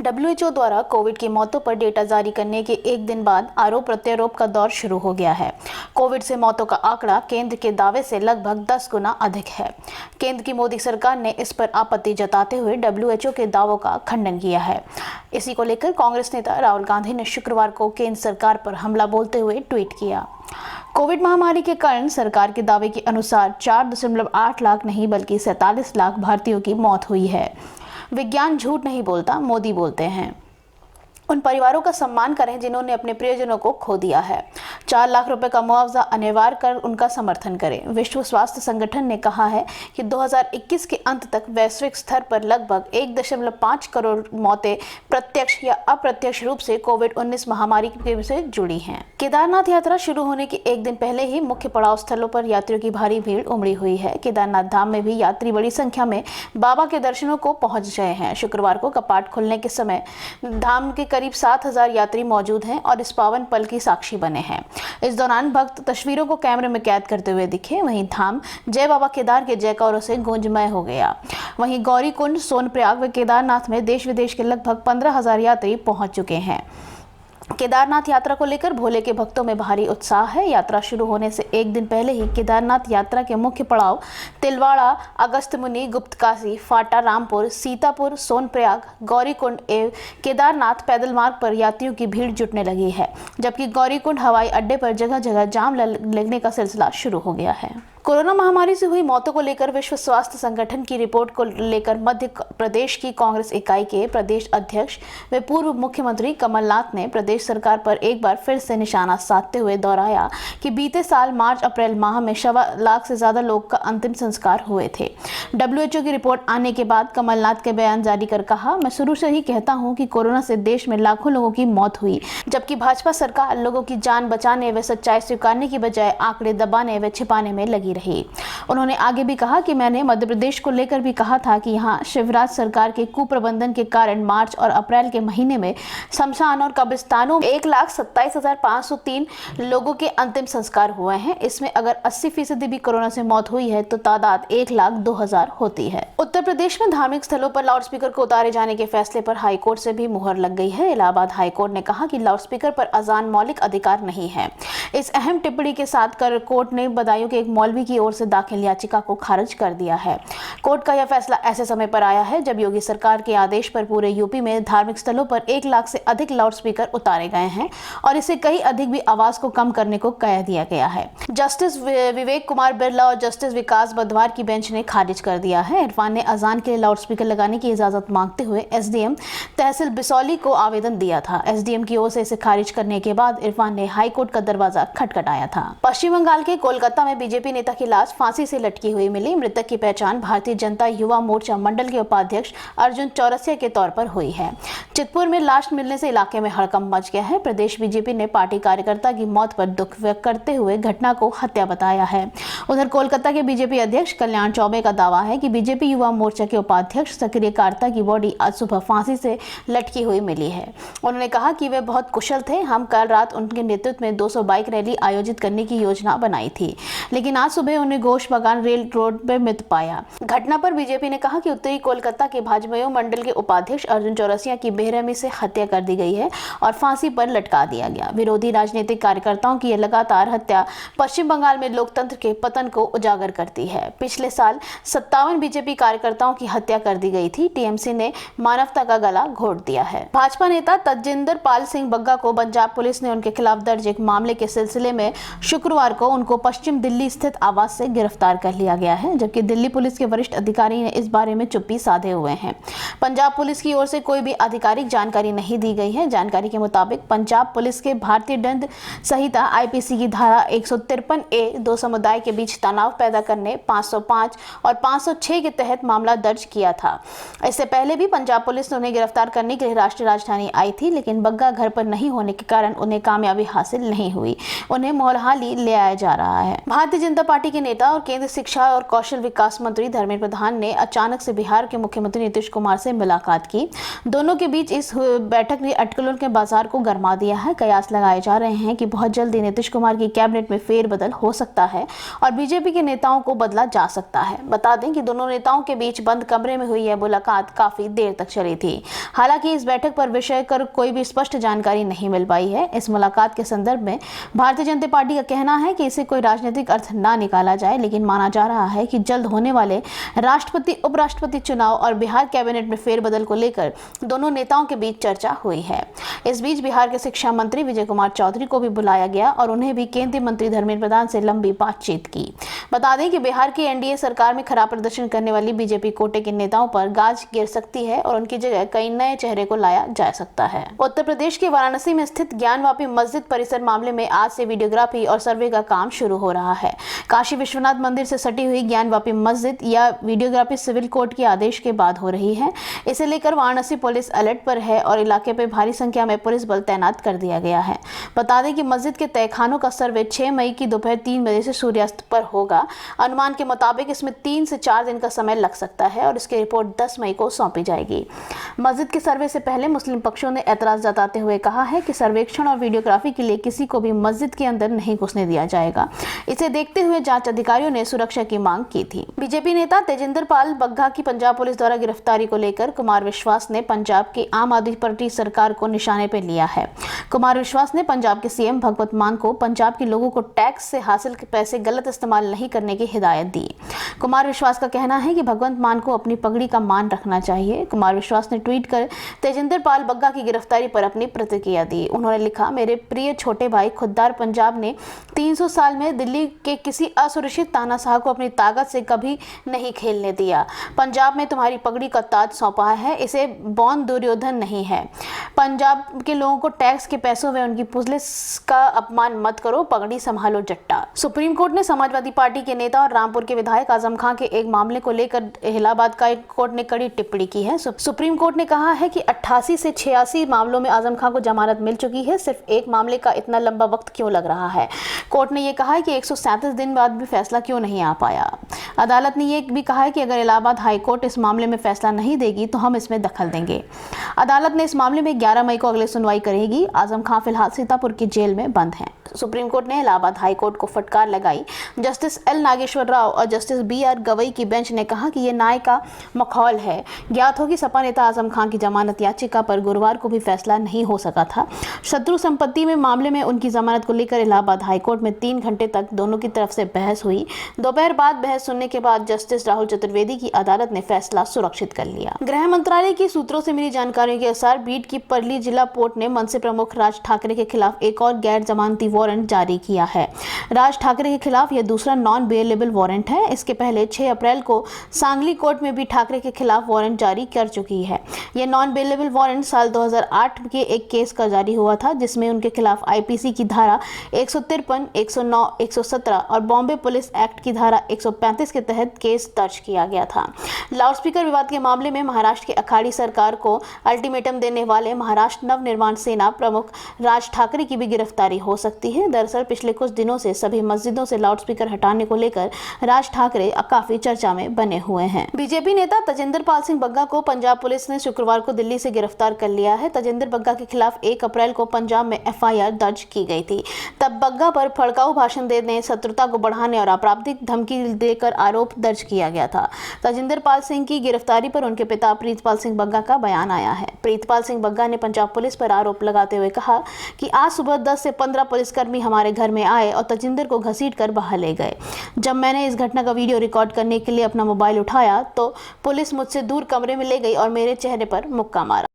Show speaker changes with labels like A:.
A: WHO द्वारा Covid की मौतों पर डेटा जारी करने के एक दिन बाद आरोप प्रत्यारोप का दौर शुरू हो गया है। कोविड से मौतों का आंकड़ा केंद्र के दावे से लगभग 10 गुना अधिक है। केंद्र की मोदी सरकार ने इस पर आपत्ति जताते हुए डब्ल्यूएचओ के दावों का खंडन किया है। इसी को लेकर कांग्रेस नेता राहुल गांधी ने शुक्रवार को केंद्र सरकार पर हमला बोलते हुए ट्वीट किया। कोविड महामारी के कारण सरकार के दावे के अनुसार 4.8 लाख नहीं बल्कि 47 लाख भारतीयों की मौत हुई है। विज्ञान झूठ नहीं बोलता, मोदी बोलते हैं। उन परिवारों का सम्मान करें जिन्होंने अपने प्रियजनों को खो दिया है। 4 लाख रुपए का मुआवजा अनिवार्य कर उनका समर्थन करें। विश्व स्वास्थ्य संगठन ने कहा है कि 2021 के अंत तक वैश्विक स्तर पर लगभग 1.5 करोड़ मौतें प्रत्यक्ष या अप्रत्यक्ष रूप से कोविड-19 महामारी से जुड़ी हैं। केदारनाथ यात्रा शुरू होने के एक दिन पहले ही मुख्य पड़ाव स्थलों पर यात्रियों की भारी भीड़ उमड़ी हुई है। केदारनाथ धाम में भी यात्री बड़ी संख्या में बाबा के दर्शनों को पहुंच गए हैं। शुक्रवार को कपाट खुलने के समय धाम के करीब 7,000 यात्री मौजूद हैं और इस पावन पल की साक्षी बने हैं। इस दौरान भक्त तस्वीरों को कैमरे में कैद करते हुए दिखे। वहीं धाम जय बाबा केदार के जयकारों से गूंजमय हो गया। वहीं गौरीकुंड, सोनप्रयाग व केदारनाथ में देश विदेश के लगभग 15,000 यात्री पहुंच चुके हैं। केदारनाथ यात्रा को लेकर भोले के भक्तों में भारी उत्साह है। यात्रा शुरू होने से एक दिन पहले ही केदारनाथ यात्रा के मुख्य पड़ाव तिलवाड़ा, अगस्त्यमुनि, गुप्तकाशी, फाटा, रामपुर, सीतापुर, सोनप्रयाग, गौरीकुंड एवं केदारनाथ पैदल मार्ग पर यात्रियों की भीड़ जुटने लगी है, जबकि गौरीकुंड हवाई अड्डे पर जगह जगह जाम लगने का सिलसिला शुरू हो गया है। कोरोना महामारी से हुई मौतों को लेकर विश्व स्वास्थ्य संगठन की रिपोर्ट को लेकर मध्य प्रदेश की कांग्रेस इकाई के प्रदेश अध्यक्ष व पूर्व मुख्यमंत्री कमलनाथ ने प्रदेश सरकार पर एक बार फिर से निशाना साधते हुए दोहराया कि बीते साल मार्च-अप्रैल माह में 1.25 लाख से ज्यादा लोग का अंतिम संस्कार हुए थे। डब्ल्यूएचओ की रिपोर्ट आने के बाद कमलनाथ के बयान जारी कर कहा, मैं शुरू से ही कहता हूं कि कोरोना से देश में लाखों लोगों की मौत हुई, जबकि भाजपा सरकार लोगों की जान बचाने व सच्चाई स्वीकारने की बजाय आंकड़े दबाने व छिपाने में लगी रही। उन्होंने आगे भी कहा कि मैंने मध्य प्रदेश को लेकर भी कहा था कि यहां शिवराज सरकार के कुप्रबंधन के कारण मार्च और अप्रैल के महीने में शमशान और कब्रिस्तानों में 1,27,503 लोगों के अंतिम संस्कार हुए हैं। इसमें अगर 80% भी कोरोना से मौत हुई है तो तादाद 1,02,000 होती है। उत्तर प्रदेश में धार्मिक स्थलों पर लाउडस्पीकर को उतारे जाने के फैसले पर हाईकोर्ट से भी मुहर लग गई है। इलाहाबाद हाईकोर्ट ने कहा कि लाउडस्पीकर पर अजान मौलिक अधिकार नहीं है। इस अहम टिप्पणी के साथ कोर्ट ने बदायूं के एक मौलवी की ओर से दाखिल याचिका को खारिज कर दिया है। कोर्ट का यह फैसला ऐसे समय पर आया है जब योगी सरकार के आदेश पर पूरे यूपी में धार्मिक स्थलों पर 1 लाख से अधिक लाउडस्पीकर उतारे गए हैं और इससे कहीं अधिक भी आवाज को कम करने को कह दिया गया है। जस्टिस विवेक कुमार बिरला और जस्टिस विकास बद्वार की बेंच ने खारिज कर दिया है। इरफान ने अजान के लिए लाउडस्पीकर लगाने की इजाजत मांगते हुए एसडीएम तहसील बिसौली को आवेदन दिया था। एसडीएम की ओर से इसे खारिज करने के बाद इरफान ने हाईकोर्ट का दरवाजा खटखटाया था। पश्चिम बंगाल के कोलकाता में बीजेपी नेता की लाश फांसी से लटकी हुई मिली। मृतक की पहचान भारतीय जनता युवा मोर्चा मंडल के उपाध्यक्ष अर्जुन चौरसिया के तौर पर हुई है। चितपुर में लाश मिलने से इलाके में हड़कंप मच गया है। प्रदेश बीजेपी ने पार्टी कार्यकर्ता की मौत पर दुख व्यक्त करते हुए घटना को हत्या बताया है। उधर कोलकाता के बीजेपी अध्यक्ष कल्याण चौबे का दावा है कि बीजेपी युवा मोर्चा के उपाध्यक्ष सक्रिय कार्ता की बॉडी आज सुबह फांसी से लटकी हुई मिली है। उन्होंने कहा कि वे बहुत कुशल थे। हम कल रात उनके नेतृत्व में 200 बाइक रैली आयोजित करने की योजना बनाई थी, लेकिन आज सुबह उन्हें घोष बागान रेल रोड पर मृत पाया। घटना पर बीजेपी ने कहा कि उत्तरी कोलकाता के भाजपा मंडल के उपाध्यक्ष अर्जुन चौरसिया की बेरहमी से हत्या कर दी गई है और फांसी पर लटका दिया गया। विरोधी राजनीतिक कार्यकर्ताओं की यह लगातार हत्या पश्चिम बंगाल में लोकतंत्र के पतन को उजागर करती है। पिछले साल 57 बीजेपी कार्यकर्ताओं की हत्या कर दी गई थी। टीएमसी ने मानवता का गला घोट दिया है। भाजपा नेता तजिंदर पाल सिंह बग्गा को पंजाब पुलिस ने उनके खिलाफ दर्ज एक मामले के सिलसिले में शुक्रवार को उनको पश्चिम दिल्ली स्थित आवास से गिरफ्तार कर लिया गया है, जबकि दिल्ली पुलिस के वरिष्ठ अधिकारी ने इस बारे में चुप्पी साधे हुए हैं। पंजाब पुलिस की ओर से कोई भी आधिकारिक जानकारी नहीं दी गई है। जानकारी के मुताबिक पंजाब पुलिस के भारतीय दंड संहिता आईपीसी की धारा 153A 2 समुदाय के बीच तनाव पैदा करने 505 और 506 के तहत मामला दर्ज किया था। इससे पहले भी पंजाब पुलिस ने उन्हें गिरफ्तार करने के लिए राष्ट्रीय राजधानी आई थी, लेकिन बग्गा घर पर नहीं होने के कारण उन्हें कामयाबी हासिल नहीं हुई। उन्हें मोहाली ले आया जा रहा है। भारतीय जनता पार्टी के नेता और केंद्रीय शिक्षा और कौशल विकास मंत्री धर्मेंद्र प्रधान ने अचानक से बिहार के मुख्यमंत्री नीतीश कुमार से मुलाकात की। दोनों के बीच इस बैठक ने अटकलों के बाजार को गरमा दिया है। कयास लगाए जा रहे हैं कि बहुत जल्दी नीतीश कुमार की कैबिनेट में फेरबदल हो सकता है और बीजेपी के नेताओं को बदला जा सकता है। बता दें कि दोनों नेताओं के बीच बंद कमरे में हुई यह मुलाकात काफी देर तक चली थी। हालांकि इस बैठक पर विषय कर कोई भी स्पष्ट जानकारी नहीं मिल पाई है। इस मुलाकात के संदर्भ में भारतीय जनता पार्टी का कहना है कि इसे कोई राजनीतिक अर्थ ना निकाला जाए, लेकिन माना जा रहा है कि जल्द होने वाले राष्ट्रपति उपराष्ट्रपति चुनाव और बिहार कैबिनेट में फेरबदल को लेकर दोनों नेताओं के बीच चर्चा हुई है। इस बीच बिहार के शिक्षा मंत्री विजय कुमार चौधरी को भी बुलाया गया और उन्हें भी केंद्रीय मंत्री धर्मेंद्र प्रधान से लंबी बातचीत की। बता दें कि बिहार की एनडीए सरकार में खराब प्रदर्शन करने वाली बीजेपी कोटे के नेताओं पर गाज गिर सकती है और उनकी जगह कई नए चेहरे को लाया जा सकता है। उत्तर प्रदेश के वाराणसी में स्थित ज्ञानवापी मस्जिद परिसर मामले में आज से वीडियोग्राफी और सर्वे का काम शुरू हो रहा है। काशी विश्वनाथ मंदिर से सटी हुई ज्ञानवापी मस्जिद या वीडियोग्राफी सिविल कोर्ट के आदेश के बाद हो रही है। इसे लेकर वाराणसी पुलिस अलर्ट पर है और इलाके पर भारी संख्या में पुलिस बल तैनात कर दिया गया है। बता दें कि मस्जिद के तहखानों का सर्वे 6 मई की दोपहर 3 बजे से सूर्यास्त पर होगा। अनुमान के मुताबिक इसमें 3 से 4 दिन का समय लग सकता है और इसकी रिपोर्ट 10 मई को सौंपी जाएगी। मस्जिद के सर्वे से पहले मुस्लिम पक्षों ने ऐतराज जताते हुए कहा है कि सर्वेक्षण और वीडियोग्राफी के लिए किसी को भी मस्जिद के अंदर नहीं घुसने दिया जाएगा। इसे देखते हुए जांच अधिकारियों ने सुरक्षा की मांग की थी। बीजेपी नेता तेजिंदर पाल बग्गा की पंजाब पुलिस द्वारा गिरफ्तारी को लेकर कुमार विश्वास ने पंजाब की आम आदमी पार्टी सरकार को निशाने पर लिया है। कुमार विश्वास ने पंजाब के सीएम भगवंत मान को पंजाब के लोगों को टैक्स से हासिल पैसे गलत इस्तेमाल नहीं करने की हिदायत दी। कुमार विश्वास का कहना है कि भगवंत मान को अपनी पगड़ी का मान रखना चाहिए। कुमार विश्वास ने ट्वीट कर तेजिंदर पाल बग्गा की गिरफ्तारी पर अपनी प्रतिक्रिया दी। उन्होंने लिखा, मेरे प्रिय छोटे भाई, खुददार पंजाब ने 300 साल में दिल्ली के किसी असुरक्षित तानाशाह को अपनी ताकत से कभी नहीं खेलने दिया। पंजाब में तुम्हारी पगड़ी का ताज सौंपा है, इसे बौन दुर्योधन नहीं है। पंजाब के लोगों को टैक्स के पैसों में उनकी पुलिस का अपमान मत करो, पगड़ी संभालो जट्टा। सुप्रीम कोर्ट ने समाजवादी पार्टी के नेता और रामपुर के विधायक आजम खान के एक मामले को लेकर इलाहाबाद का एक कोर्ट ने कड़ी टिप्पणी की है। सुप्रीम कोर्ट ने कहा है कि 88 से 86 मामलों में आजम खान को जमानत मिल चुकी है, सिर्फ एक मामले का इतना लंबा वक्त क्यों लग रहा है। कोर्ट ने यह कहा है कि 137 दिन बाद भी फैसला क्यों नहीं आ पाया। अदालत ने यह भी कहा है कि अगर इलाहाबाद हाई कोर्ट इस मामले में फैसला नहीं देगी तो हम इसमें दखल देंगे। अदालत ने इस मामले में 11 मई को अगली सुनवाई करेगी। आजम खान फिलहाल सीतापुर की जेल में बंद हैं। सुप्रीम कोर्ट ने इलाहाबाद हाई कोर्ट को फटकार लगाई। जस्टिस एल नागेश्वर राव और जस्टिस BR गवई की बेंच ने कहा कि यह न्याय का मखौल है। ज्ञात हो कि सपा नेता आजम खान की जमानत याचिका पर गुरुवार को भी फैसला नहीं हो सका था। शत्रु संपत्ति में मामले में उनकी जमानत को लेकर इलाहाबाद हाई कोर्ट में 3 घंटे तक दोनों की तरफ से बहस हुई। दोपहर बाद बहस सुनने के बाद जस्टिस राहुल चतुर्वेदी की अदालत ने फैसला सुरक्षित कर लिया। गृह मंत्रालय की सूत्रों से मिली जानकारी के अनुसार बीड की परली जिला कोर्ट ने मनसे प्रमुख राज ठाकरे के खिलाफ एक और गैर जमानती वारंट जारी किया है। राज ठाकरे के खिलाफ यह दूसरा नॉन बेलेबल वारंट है। इसके पहले 6 अप्रैल को सांगली कोर्ट में भी ठाकरे के खिलाफ वारंट जारी कर चुकी है। यह नॉन बेलेबल वारंट साल 2008 के एक केस का जारी हुआ था, जिसमें उनके खिलाफ आईपीसी की धारा 153, 109, 117 और बॉम्बे पुलिस एक्ट की धारा 135 के तहत केस दर्ज किया गया था। लाउडस्पीकर विवाद के मामले में महाराष्ट्र की अखाड़ी सरकार को अल्टीमेटम देने वाले महाराष्ट्र नवनिर्माण सेना प्रमुख राज ठाकरे की भी गिरफ्तारी हो सकती है। दरअसल पिछले कुछ दिनों से सभी मस्जिदों से लाउडस्पीकर हटाने को लेकर राज ठाकरे काफी चर्चा में बने हुए हैं। बीजेपी नेता तजिंदर पाल सिंह बग्गा को पंजाब पुलिस ने शुक्रवार को दिल्ली से गिरफ्तार कर लिया है। तजिंदर बग्गा के खिलाफ 1 अप्रैल को पंजाब में FIR दर्ज की गई थी। तब बग्गा पर भड़काऊ भाषण देने, शत्रुता को बढ़ाने और आपराधिक धमकी देकर आरोप दर्ज किया गया था। तजिंदर पाल सिंह की गिरफ्तारी पर उनके पिता प्रीतपाल सिंह बग्गा का बयान आया है। प्रीतपाल सिंह बग्गा ने पंजाब पुलिस पर आरोप लगाते हुए कहा कि आज सुबह 10 से 15 पुलिसकर्मी हमारे घर में आए और तजिंदर को घसीटकर बाहर ले गए। जब मैंने इस घटना का वीडियो रिकॉर्ड करने के लिए अपना मोबाइल उठाया तो पुलिस मुझसे दूर कमरे में ले गई और मेरे चेहरे पर मुक्का मारा।